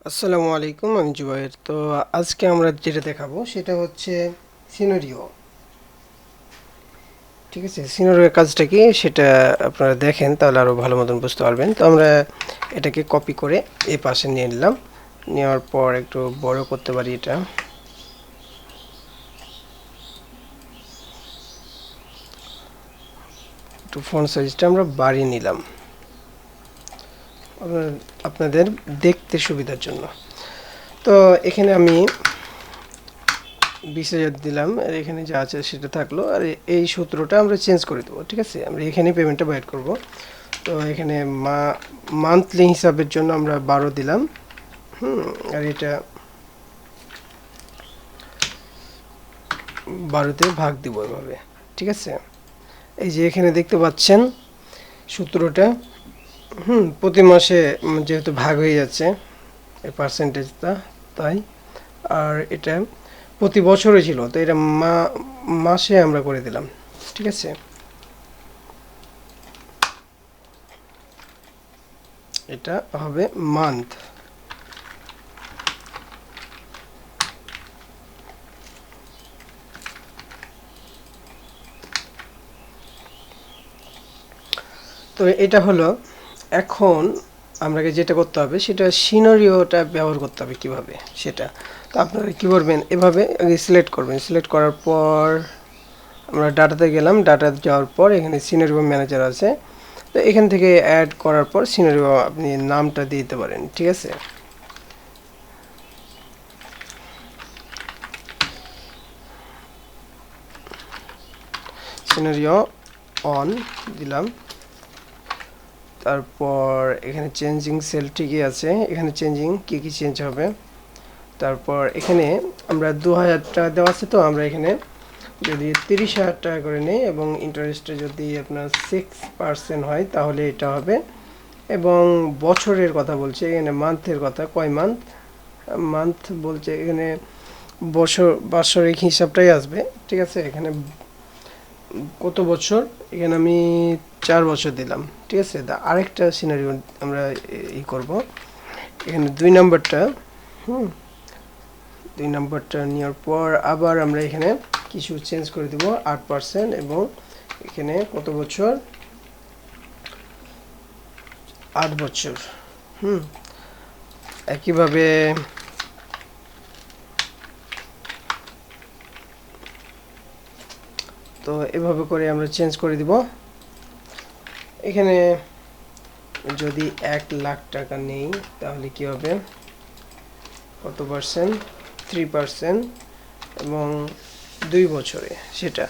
আসসালামু আলাইকুম, আমি জুবায়ের। তো আজকে আমরা যেটা দেখাবো সেটা হচ্ছে সিনারিও। ঠিক আছে, সিনারিওর কাজটা কি সেটা আপনারা দেখেন, তাহলে আরও ভালো মতন বুঝতে পারবেন। তো আমরা এটাকে কপি করে এই পাশে নিয়ে নিলাম। নেওয়ার পর একটু বড় করতে পারি, এটা একটু ফন্ট সাইজটা আমরা বাড়িয়ে নিলাম আপনাদের দেখতে সুবিধার জন্য। তো এখানে আমি 20,000 দিলাম, আর এখানে যা আছে সেটা থাকলো। আর এই সূত্রটা আমরা চেঞ্জ করে দেবো। ঠিক আছে, আমরা এখানে পেমেন্টটা বাইট করব। তো এখানে মান্থলি হিসাবের জন্য আমরা 12 দিলাম। আর এটা 12তে ভাগ দিব এভাবে। ঠিক আছে, এই যে এখানে দেখতে পাচ্ছেন সূত্রটা। প্রতি মাসে যেহেতু ভাগ হয়ে যাচ্ছে এই পার্সেন্টেজটা, তাই। আর এটা প্রতি বছরে ছিল, তো এটা মাসে আমরা করে দিলাম। ঠিক আছে, এটা হবে মান্থ। তো এটা হলো। এখন আপনাকে যেটা করতে হবে সেটা সিনারিওটা ব্যবহার করতে হবে কিভাবে সেটা। তো আপনারা কী করবেন, এভাবে সিলেক্ট করবেন। সিলেক্ট করার পর আমরা ডাটাতে গেলাম। ডাটা যাওয়ার পর এখানে সিনারিও ম্যানেজার আছে। তো এখান থেকে অ্যাড করার পর সিনারিও আপনি নামটা দিয়ে দিতে পারেন। ঠিক আছে, সিনারিও অন দিলাম। তারপর এখানে চেঞ্জিং সেল ঠিকই আছে, এখানে চেঞ্জিং কী কী চেঞ্জ হবে। তারপর এখানে আমরা 2,000 টাকা দেওয়া আছে, তো আমরা এখানে যদি 30,000 টাকা করে নেই এবং ইন্টারেস্টে যদি আপনার 6% হয় তাহলে এটা হবে। এবং বছরের কথা বলছে এখানে, মান্থের কথা, কয় মান্থ মান্থ বলছে এখানে, বাৎসরিক হিসাবটাই আসবে। ঠিক আছে, এখানে কত বছর, এখানে আমি 4 বছর দিলাম। ঠিক আছে, আরেকটা সিনারিও আমরা করব। এখানে 2 নম্বরটা, 2 নম্বরটা নেওয়ার পর আবার আমরা এখানে কিছু চেঞ্জ করে দেব, 8%। এবং এখানে কত বছর, 8 বছর। একইভাবে তো এভাবে করে আমরা চেঞ্জ করে দিব। এখানে যদি 1,00,000 টাকা নেই তাহলে কি হবে, কত পার্সেন্ট, 3%। এবং 2 বছরে সেটা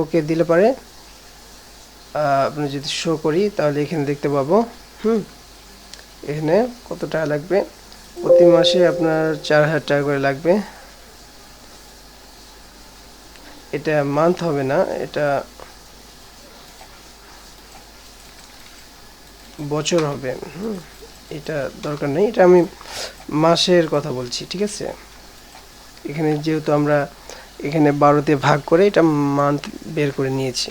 ওকে দিলে পারে। আপনি যদি শো করি তাহলে এখানে দেখতে পাবো। এখানে কত টাকা লাগবে, প্রতি মাসে আপনার 4,000 টাকা করে লাগবে। এটা মান্থ হবে না, এটা বছর হবে। এটা দরকার নেই, এটা আমি মাসের কথা বলছি। ঠিক আছে, এখানে যেহেতু আমরা এখানে 12তে ভাগ করে এটা মান্থ বের করে নিয়েছি।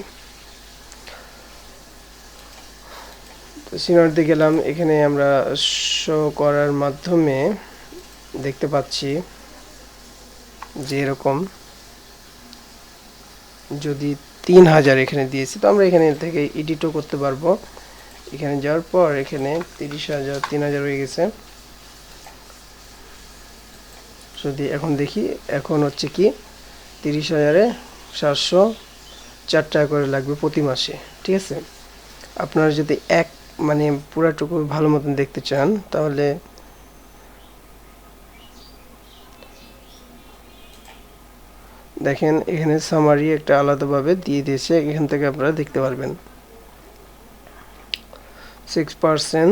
তো সিনারিতে গেলাম, এখানে আমরা শো করার মাধ্যমে দেখতে পাচ্ছি যে এরকম যদি 3,000 এখানে দিয়েছি, তো আমরা এখানে থেকে এডিটও করতে পারবো। এখানে যাওয়ার পর এখানে 30,000, 3,000 হয়ে গেছে। যদি এখন দেখি, এখন হচ্ছে কি 30,000-এ 704 টাকা করে লাগবে প্রতি মাসে। ঠিক আছে, আপনারা যদি মানে পুরাটুকু ভালো মতন দেখতে চান তাহলে দেখেন, এখানে সামারি একটা আলাদাভাবে দিয়ে দিয়েছে, এখান থেকে আপনারা দেখতে পারবেন। 6%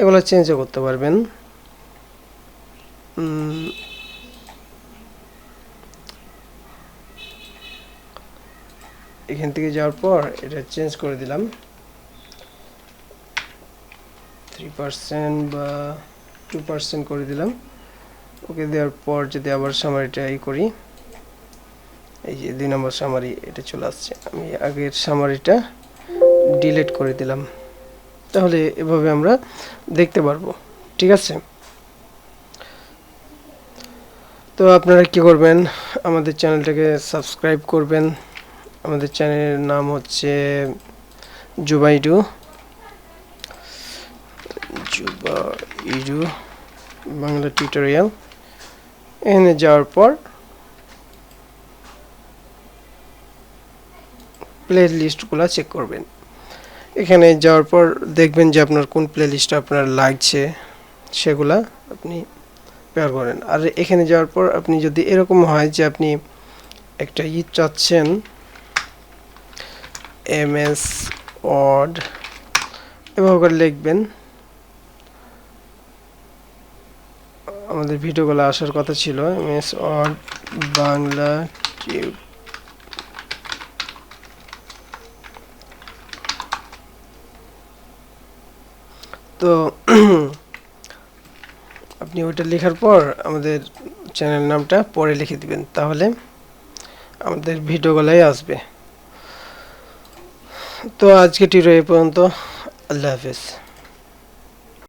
এগুলো চেঞ্জও করতে পারবেন। এখান থেকে যাওয়ার পর এটা চেঞ্জ করে দিলাম, 3% বা 2% করে দিলাম। ওকে দেওয়ার পর যদি আবার সামারিটা করি, এই যে 2 নম্বর সামারি এটা চলে আসছে। আমি আগের সামারিটা ডিলিট করে দিলাম। তাহলে এভাবে আমরা দেখতে পারবো। ঠিক আছে। তো আপনারা কি করবেন, আমাদের চ্যানেলটাকে সাবস্ক্রাইব করবেন। আমাদের চ্যানেলের নাম হচ্ছে জুবাইডু জুবাইডু বাংলা টিউটোরিয়াল। এখানে যাওয়ার পর প্লে লিস্টগুলো চেক করবেন। এখানে যাওয়ার পর দেখবেন যে আপনার কোন প্লে লিস্টটা আপনার লাগছে, সেগুলা আপনি ব্যবহার করেন। আর এখানে যাওয়ার পর আপনি যদি এরকম হয় যে আপনি একটা চাচ্ছেন এমএস ওয়ার্ড, এভাবে করে লিখবেন। আমাদের ভিডিওগুলো আসার কথা ছিল এমএস ওয়ার্ড বাংলা তো আপনি ওইটা লেখার পর আমাদের চ্যানেল নামটা পরে লিখে দিবেন, তাহলে আমাদের ভিডিওগুলাই আসবে। তো আজকে টিউটোরিয়াল এই পর্যন্ত। আল্লাহ হাফেজ।